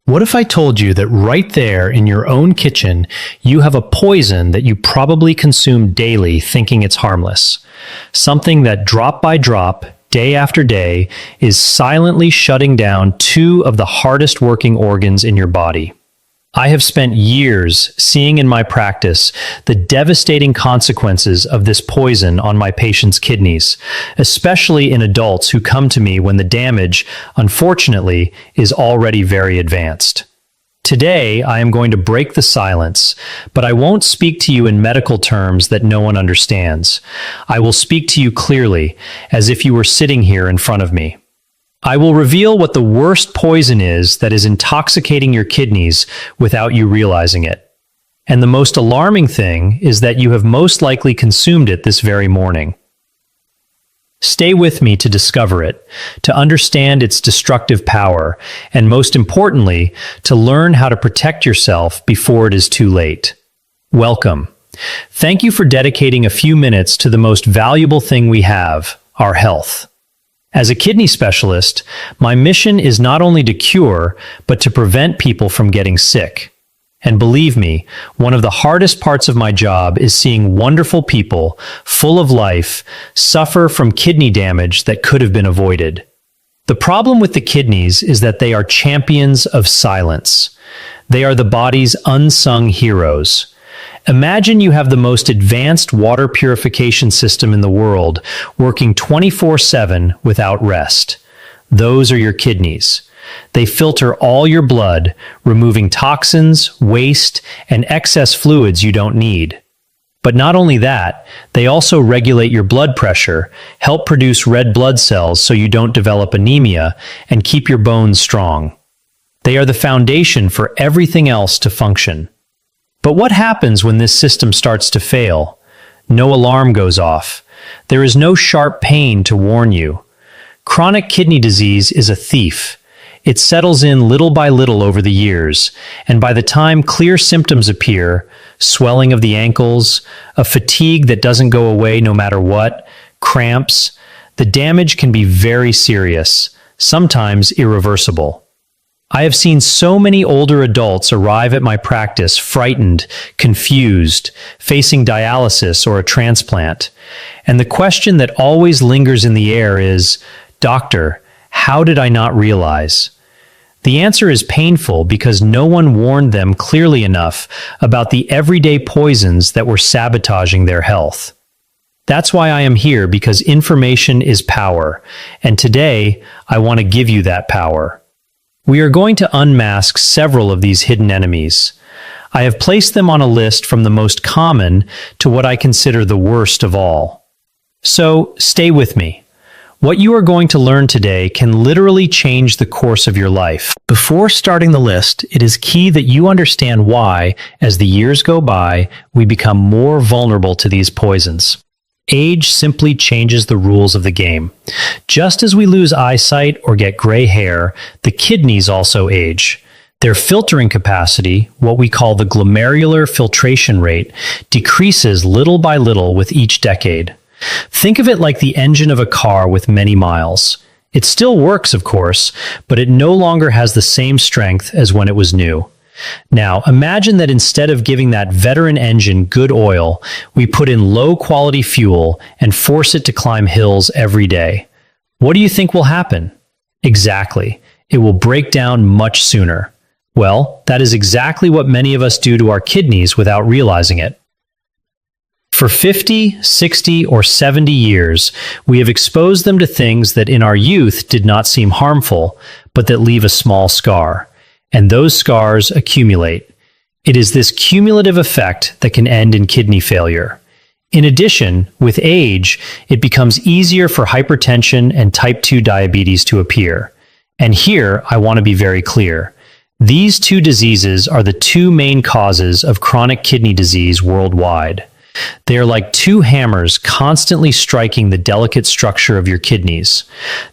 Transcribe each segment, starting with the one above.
What if I told you that right there in your own kitchen, you have a poison that you probably consume daily thinking it's harmless? Something that drop by drop, day after day, is silently shutting down two of the hardest working organs in your body. I have spent years seeing in my practice the devastating consequences of this poison on my patients' kidneys, especially in adults who come to me when the damage, unfortunately, is already very advanced. Today, I am going to break the silence, but I won't speak to you in medical terms that no one understands. I will speak to you clearly, as if you were sitting here in front of me. I will reveal what the worst poison is that is intoxicating your kidneys without you realizing it. And the most alarming thing is that you have most likely consumed it this very morning. Stay with me to discover it, to understand its destructive power, and most importantly, to learn how to protect yourself before it is too late. Welcome. Thank you for dedicating a few minutes to the most valuable thing we have, our health. As a kidney specialist, my mission is not only to cure, but to prevent people from getting sick. And believe me, one of the hardest parts of my job is seeing wonderful people, full of life, suffer from kidney damage that could have been avoided. The problem with the kidneys is that they are champions of silence. They are the body's unsung heroes. Imagine you have the most advanced water purification system in the world, working 24/7 without rest. Those are your kidneys. They filter all your blood, removing toxins, waste, and excess fluids you don't need. But not only that, they also regulate your blood pressure, help produce red blood cells so you don't develop anemia, and keep your bones strong. They are the foundation for everything else to function. But what happens when this system starts to fail? No alarm goes off. There is no sharp pain to warn you. Chronic kidney disease is a thief. It settles in little by little over the years, and by the time clear symptoms appear, swelling of the ankles, a fatigue that doesn't go away no matter what, cramps, the damage can be very serious, sometimes irreversible. I have seen so many older adults arrive at my practice frightened, confused, facing dialysis or a transplant. And the question that always lingers in the air is, "Doctor, how did I not realize?" The answer is painful because no one warned them clearly enough about the everyday poisons that were sabotaging their health. That's why I am here, because information is power, and today I want to give you that power. We are going to unmask several of these hidden enemies. I have placed them on a list from the most common to what I consider the worst of all. So, stay with me. What you are going to learn today can literally change the course of your life. Before starting the list, it is key that you understand why, as the years go by, we become more vulnerable to these poisons. Age simply changes the rules of the game. Just as we lose eyesight or get gray hair, the kidneys also age. Their filtering capacity, what we call the glomerular filtration rate, decreases little by little with each decade. Think of it like the engine of a car with many miles. It still works, of course, but it no longer has the same strength as when it was new. Now, imagine that instead of giving that veteran engine good oil, we put in low-quality fuel and force it to climb hills every day. What do you think will happen? Exactly. It will break down much sooner. Well, that is exactly what many of us do to our kidneys without realizing it. For 50, 60, or 70 years, we have exposed them to things that in our youth did not seem harmful, but that leave a small scar. And those scars accumulate. It is this cumulative effect that can end in kidney failure. In addition, with age, it becomes easier for hypertension and type 2 diabetes to appear. And here, I want to be very clear. These two diseases are the two main causes of chronic kidney disease worldwide. They are like two hammers constantly striking the delicate structure of your kidneys.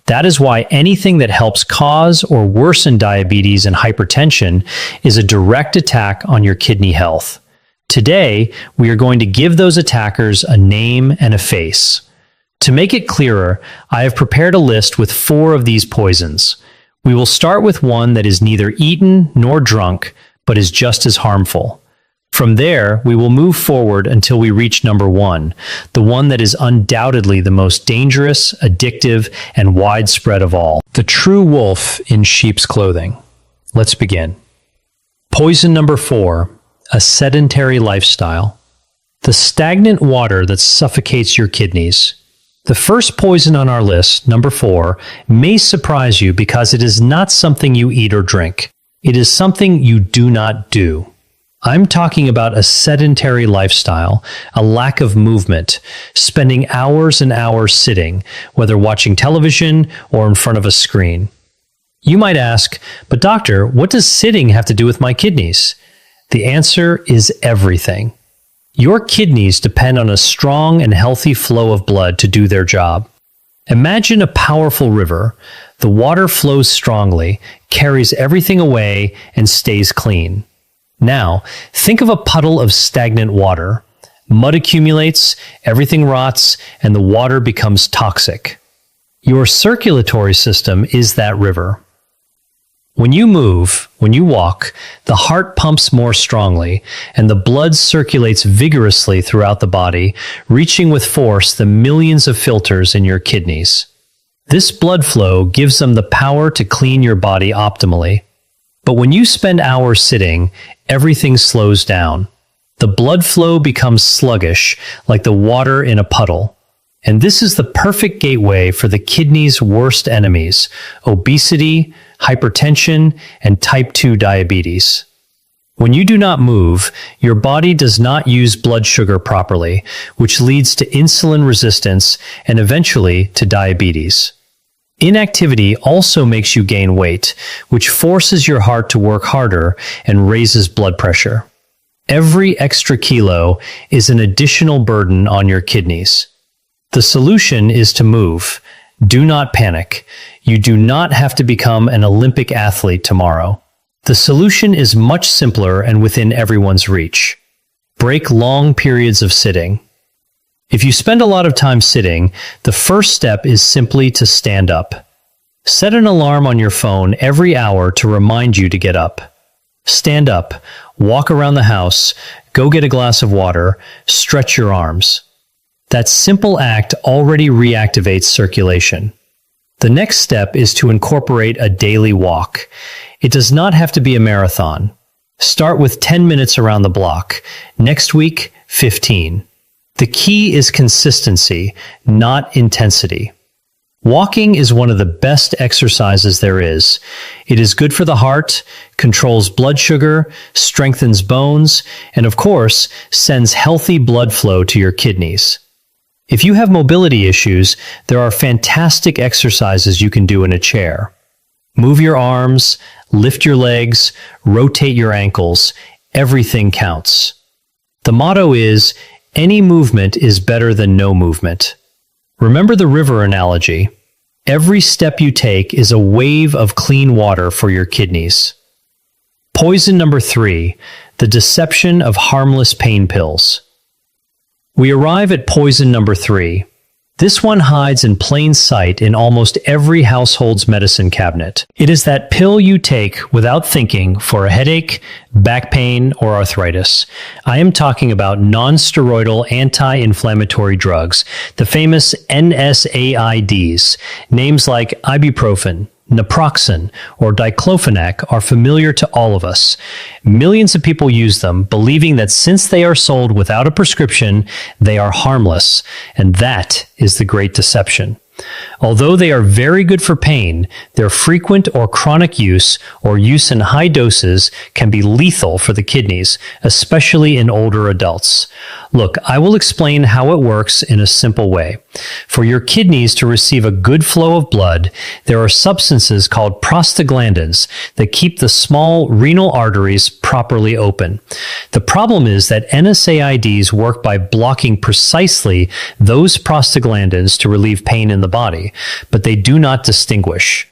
That is why anything that helps cause or worsen diabetes and hypertension is a direct attack on your kidney health. Today, we are going to give those attackers a name and a face. To make it clearer, I have prepared a list with 4 of these poisons. We will start with one that is neither eaten nor drunk, but is just as harmful. From there, we will move forward until we reach number 1, the one that is undoubtedly the most dangerous, addictive, and widespread of all. The true wolf in sheep's clothing. Let's begin. Poison number 4, a sedentary lifestyle. The stagnant water that suffocates your kidneys. The first poison on our list, number 4, may surprise you because it is not something you eat or drink. It is something you do not do. I'm talking about a sedentary lifestyle, a lack of movement, spending hours and hours sitting, whether watching television or in front of a screen. You might ask, but doctor, what does sitting have to do with my kidneys? The answer is everything. Your kidneys depend on a strong and healthy flow of blood to do their job. Imagine a powerful river. The water flows strongly, carries everything away, and stays clean. Now, think of a puddle of stagnant water. Mud accumulates, everything rots, and the water becomes toxic. Your circulatory system is that river. When you move, when you walk, the heart pumps more strongly, and the blood circulates vigorously throughout the body, reaching with force the millions of filters in your kidneys. This blood flow gives them the power to clean your body optimally. But when you spend hours sitting, everything slows down. The blood flow becomes sluggish, like the water in a puddle. And this is the perfect gateway for the kidney's worst enemies: obesity, hypertension, and type 2 diabetes. When you do not move, your body does not use blood sugar properly, which leads to insulin resistance and eventually to diabetes. Inactivity also makes you gain weight, which forces your heart to work harder and raises blood pressure. Every extra kilo is an additional burden on your kidneys. The solution is to move. Do not panic. You do not have to become an Olympic athlete tomorrow. The solution is much simpler and within everyone's reach. Break long periods of sitting. If you spend a lot of time sitting, the first step is simply to stand up. Set an alarm on your phone every hour to remind you to get up. Stand up, walk around the house, go get a glass of water, stretch your arms. That simple act already reactivates circulation. The next step is to incorporate a daily walk. It does not have to be a marathon. Start with 10 minutes around the block. Next week, 15. The key is consistency, not intensity. Walking is one of the best exercises there is. It is good for the heart, controls blood sugar, strengthens bones, and of course, sends healthy blood flow to your kidneys. If you have mobility issues, there are fantastic exercises you can do in a chair. Move your arms, lift your legs, rotate your ankles. Everything counts. The motto is, any movement is better than no movement. Remember the river analogy. Every step you take is a wave of clean water for your kidneys. Poison number 3, the deception of harmless pain pills. We arrive at poison number 3. This one hides in plain sight in almost every household's medicine cabinet. It is that pill you take without thinking for a headache, back pain, or arthritis. I am talking about non-steroidal anti-inflammatory drugs, the famous NSAIDs. Names like ibuprofen, naproxen, or diclofenac are familiar to all of us. Millions of people use them, believing that since they are sold without a prescription, they are harmless, and that is the great deception. Although they are very good for pain, their frequent or chronic use or use in high doses can be lethal for the kidneys, especially in older adults. Look, I will explain how it works in a simple way. For your kidneys to receive a good flow of blood, there are substances called prostaglandins that keep the small renal arteries properly open. The problem is that NSAIDs work by blocking precisely those prostaglandins to relieve pain in the body, but they do not distinguish.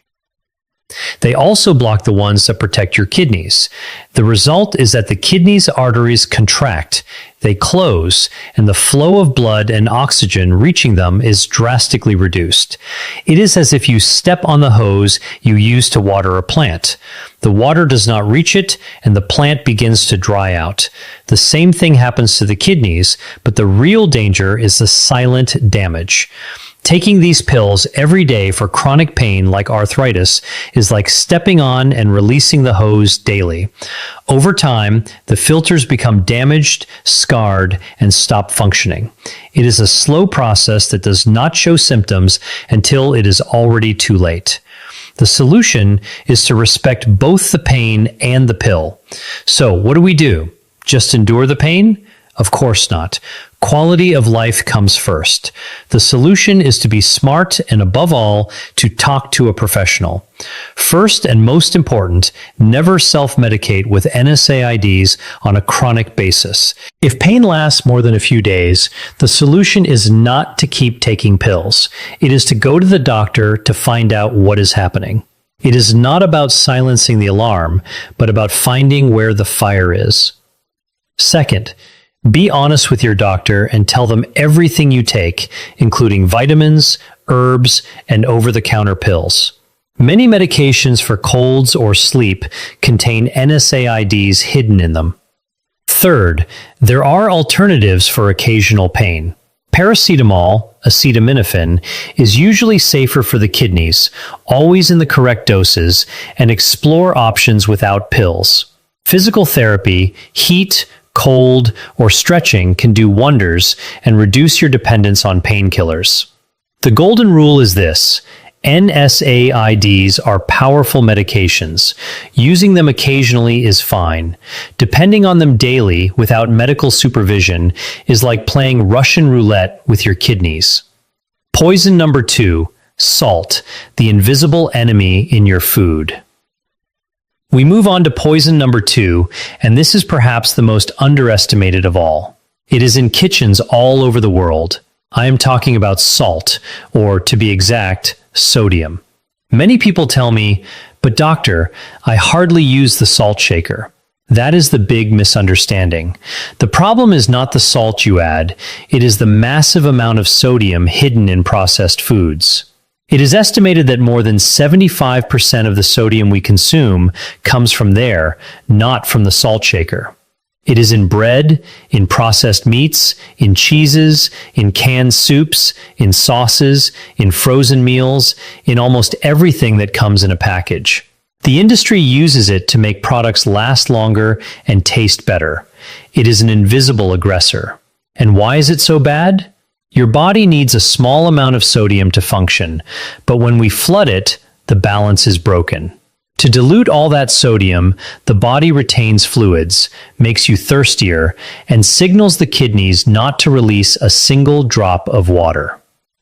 They also block the ones that protect your kidneys. The result is that the kidneys' arteries contract, they close, and the flow of blood and oxygen reaching them is drastically reduced. It is as if you step on the hose you use to water a plant. The water does not reach it, and the plant begins to dry out. The same thing happens to the kidneys, but the real danger is the silent damage. Taking these pills every day for chronic pain like arthritis is like stepping on and releasing the hose daily. Over time, the filters become damaged, scarred, and stop functioning. It is a slow process that does not show symptoms until it is already too late. The solution is to respect both the pain and the pill. So, what do? Just endure the pain? Of course not. Quality of life comes first. The solution is to be smart and, above all, to talk to a professional. First and most important, never self-medicate with NSAIDs on a chronic basis. If pain lasts more than a few days, the solution is not to keep taking pills. It is to go to the doctor to find out what is happening. It is not about silencing the alarm, but about finding where the fire is. Second, be honest with your doctor and tell them everything you take, including vitamins, herbs, and over-the-counter pills. Many medications for colds or sleep contain NSAIDs hidden in them. Third, there are alternatives for occasional pain. Paracetamol, acetaminophen, is usually safer for the kidneys, always in the correct doses, and explore options without pills. Physical therapy, heat, cold, or stretching can do wonders and reduce your dependence on painkillers. The golden rule is this: NSAIDs are powerful medications. Using them occasionally is fine. Depending on them daily without medical supervision is like playing Russian roulette with your kidneys. Poison number 2, salt, the invisible enemy in your food. We move on to poison number 2, and this is perhaps the most underestimated of all. It is in kitchens all over the world. I am talking about salt, or to be exact, sodium. Many people tell me, "But doctor, I hardly use the salt shaker." That is the big misunderstanding. The problem is not the salt you add, it is the massive amount of sodium hidden in processed foods. It is estimated that more than 75% of the sodium we consume comes from there, not from the salt shaker. It is in bread, in processed meats, in cheeses, in canned soups, in sauces, in frozen meals, in almost everything that comes in a package. The industry uses it to make products last longer and taste better. It is an invisible aggressor. And why is it so bad? Your body needs a small amount of sodium to function, but when we flood it, the balance is broken. To dilute all that sodium, the body retains fluids, makes you thirstier, and signals the kidneys not to release a single drop of water.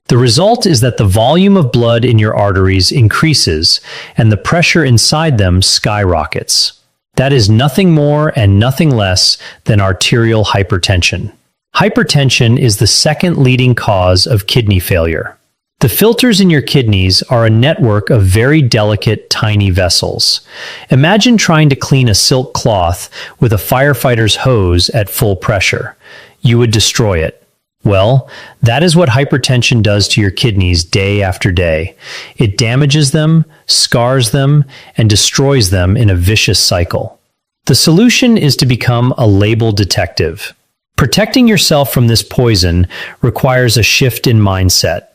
The result is that the volume of blood in your arteries increases, and the pressure inside them skyrockets. That is nothing more and nothing less than arterial hypertension. Hypertension is the second leading cause of kidney failure. The filters in your kidneys are a network of very delicate, tiny vessels. Imagine trying to clean a silk cloth with a firefighter's hose at full pressure. You would destroy it. Well, that is what hypertension does to your kidneys day after day. It damages them, scars them, and destroys them in a vicious cycle. The solution is to become a label detective. Protecting yourself from this poison requires a shift in mindset.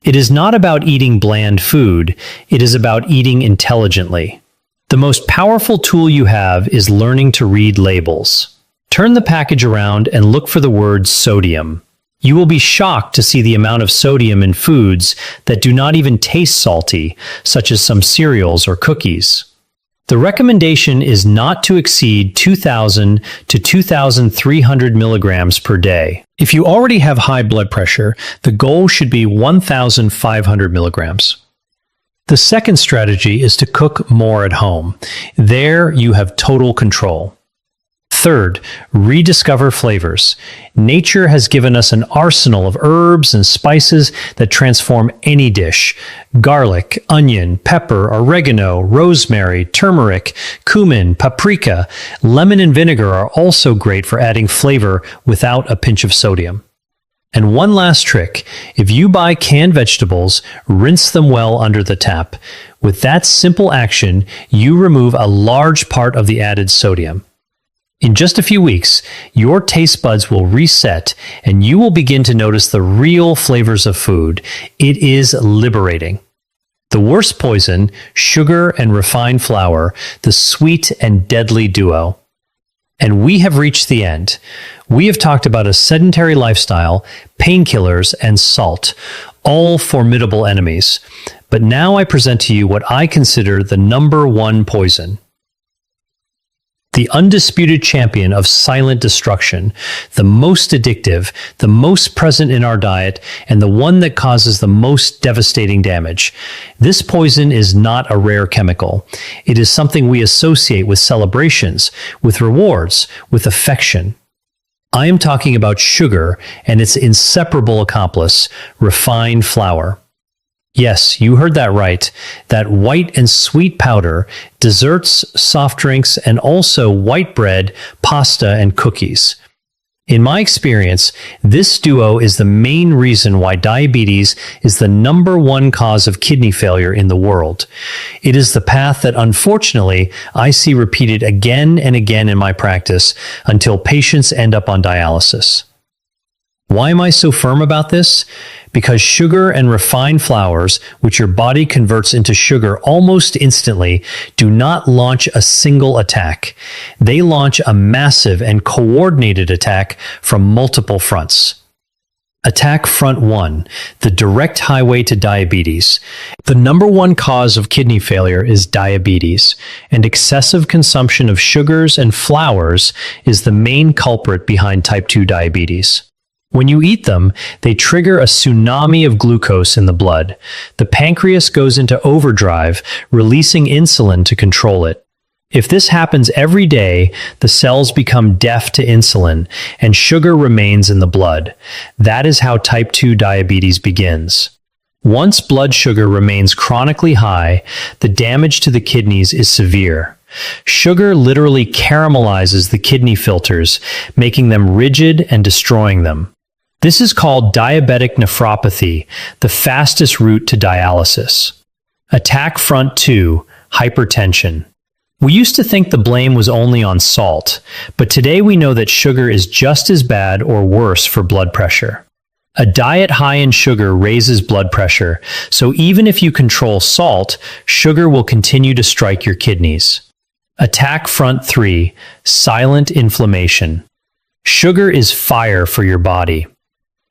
It is not about eating bland food, it is about eating intelligently. The most powerful tool you have is learning to read labels. Turn the package around and look for the word sodium. You will be shocked to see the amount of sodium in foods that do not even taste salty, such as some cereals or cookies. The recommendation is not to exceed 2,000 to 2,300 milligrams per day. If you already have high blood pressure, the goal should be 1,500 milligrams. The second strategy is to cook more at home. There you have total control. Third, rediscover flavors. Nature has given us an arsenal of herbs and spices that transform any dish. Garlic, onion, pepper, oregano, rosemary, turmeric, cumin, paprika, lemon and vinegar are also great for adding flavor without a pinch of sodium. And one last trick, if you buy canned vegetables, rinse them well under the tap. With that simple action, you remove a large part of the added sodium. In just a few weeks, your taste buds will reset and you will begin to notice the real flavors of food. It is liberating. The worst poison, sugar and refined flour, the sweet and deadly duo. And we have reached the end. We have talked about a sedentary lifestyle, painkillers, and salt, all formidable enemies. But now I present to you what I consider the number one poison. The undisputed champion of silent destruction, the most addictive, the most present in our diet, and the one that causes the most devastating damage. This poison is not a rare chemical. It is something we associate with celebrations, with rewards, with affection. I am talking about sugar and its inseparable accomplice, refined flour. Yes, you heard that right. That white and sweet powder, desserts, soft drinks, and also white bread, pasta, and cookies. In my experience, this duo is the main reason why diabetes is the number one cause of kidney failure in the world. It is the path that unfortunately I see repeated again and again in my practice until patients end up on dialysis. Why am I so firm about this? Because sugar and refined flours, which your body converts into sugar almost instantly, do not launch a single attack. They launch a massive and coordinated attack from multiple fronts. Attack Front 1, the direct highway to diabetes. The number one cause of kidney failure is diabetes, and excessive consumption of sugars and flours is the main culprit behind type 2 diabetes. When you eat them, they trigger a tsunami of glucose in the blood. The pancreas goes into overdrive, releasing insulin to control it. If this happens every day, the cells become deaf to insulin, and sugar remains in the blood. That is how type 2 diabetes begins. Once blood sugar remains chronically high, the damage to the kidneys is severe. Sugar literally caramelizes the kidney filters, making them rigid and destroying them. This is called diabetic nephropathy, the fastest route to dialysis. Attack Front 2, hypertension. We used to think the blame was only on salt, but today we know that sugar is just as bad or worse for blood pressure. A diet high in sugar raises blood pressure, so even if you control salt, sugar will continue to strike your kidneys. Attack Front 3, silent inflammation. Sugar is fire for your body.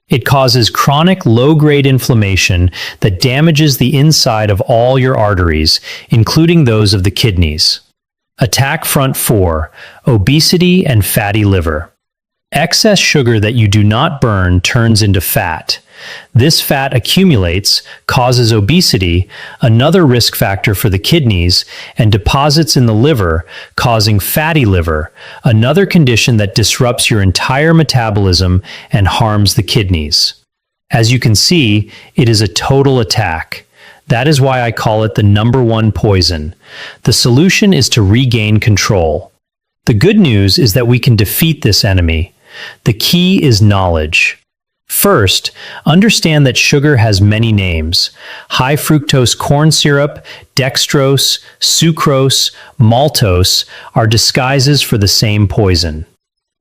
It causes chronic low-grade inflammation that damages the inside of all your arteries, including those of the kidneys. Attack Front 4, obesity and fatty liver. Excess sugar that you do not burn turns into fat. This fat accumulates, causes obesity, another risk factor for the kidneys, and deposits in the liver, causing fatty liver, another condition that disrupts your entire metabolism and harms the kidneys. As you can see, it is a total attack. That is why I call it the number one poison. The solution is to regain control. The good news is that we can defeat this enemy. The key is knowledge. First, understand that sugar has many names. High fructose corn syrup, dextrose, sucrose, maltose are disguises for the same poison.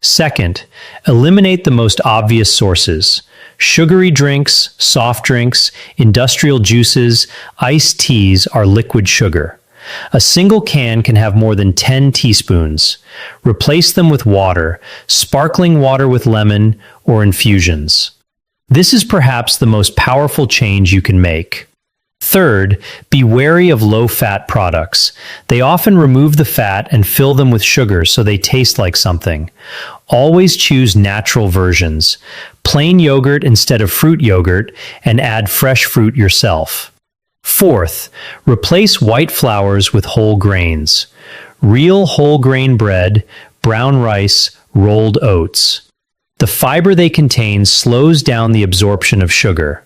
Second, eliminate the most obvious sources. Sugary drinks, soft drinks, industrial juices, iced teas are liquid sugar. A single can have more than 10 teaspoons. Replace them with water, sparkling water with lemon, or infusions. This is perhaps the most powerful change you can make. Third, be wary of low-fat products. They often remove the fat and fill them with sugar so they taste like something. Always choose natural versions. Plain yogurt instead of fruit yogurt, and add fresh fruit yourself. Fourth, replace white flours with whole grains. Real whole grain bread, brown rice, rolled oats. The fiber they contain slows down the absorption of sugar.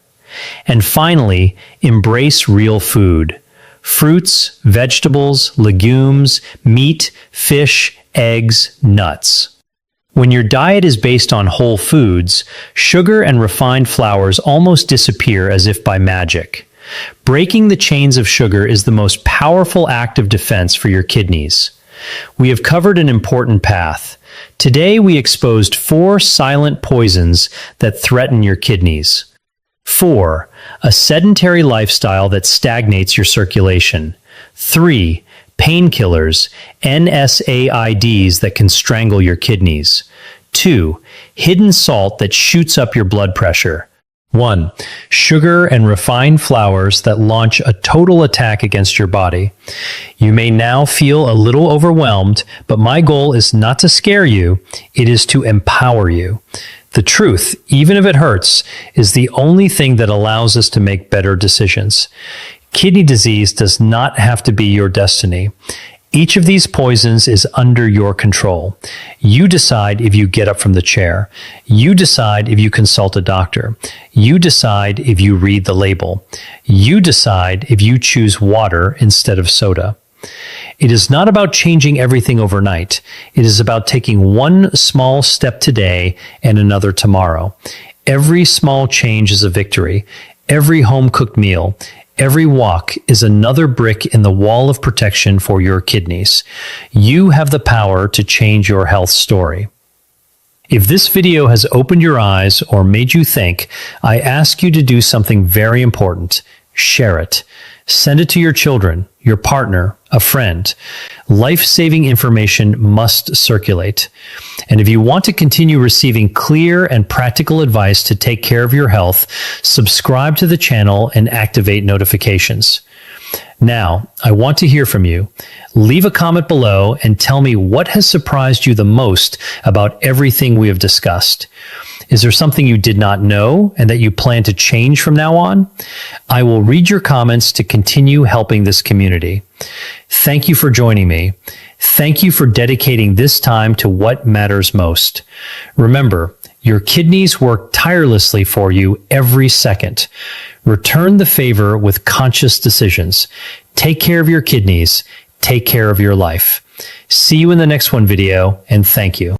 And finally, embrace real food. Fruits, vegetables, legumes, meat, fish, eggs, nuts. When your diet is based on whole foods, sugar and refined flours almost disappear as if by magic. Breaking the chains of sugar is the most powerful act of defense for your kidneys. We have covered an important path. Today we exposed 4 silent poisons that threaten your kidneys. 4. A sedentary lifestyle that stagnates your circulation. 3. Painkillers, NSAIDs that can strangle your kidneys. 2. Hidden salt that shoots up your blood pressure. 1. Sugar and refined flours that launch a total attack against your body. You may now feel a little overwhelmed, but my goal is not to scare you, it is to empower you. The truth, even if it hurts, is the only thing that allows us to make better decisions. Kidney disease does not have to be your destiny. Each of these poisons is under your control. You decide if you get up from the chair. You decide if you consult a doctor. You decide if you read the label. You decide if you choose water instead of soda. It is not about changing everything overnight. It is about taking one small step today and another tomorrow. Every small change is a victory. Every home-cooked meal, every walk is another brick in the wall of protection for your kidneys. You have the power to change your health story. If this video has opened your eyes or made you think, I ask you to do something very important. Share it. Send it to your children, your partner, a friend. Life-saving information must circulate. And if you want to continue receiving clear and practical advice to take care of your health, subscribe to the channel and activate notifications. Now, I want to hear from you. Leave a comment below and tell me what has surprised you the most about everything we have discussed. Is there something you did not know and that you plan to change from now on? I will read your comments to continue helping this community. Thank you for joining me. Thank you for dedicating this time to what matters most. Remember, your kidneys work tirelessly for you every second. Return the favor with conscious decisions. Take care of your kidneys. Take care of your life. See you in the next video, and thank you.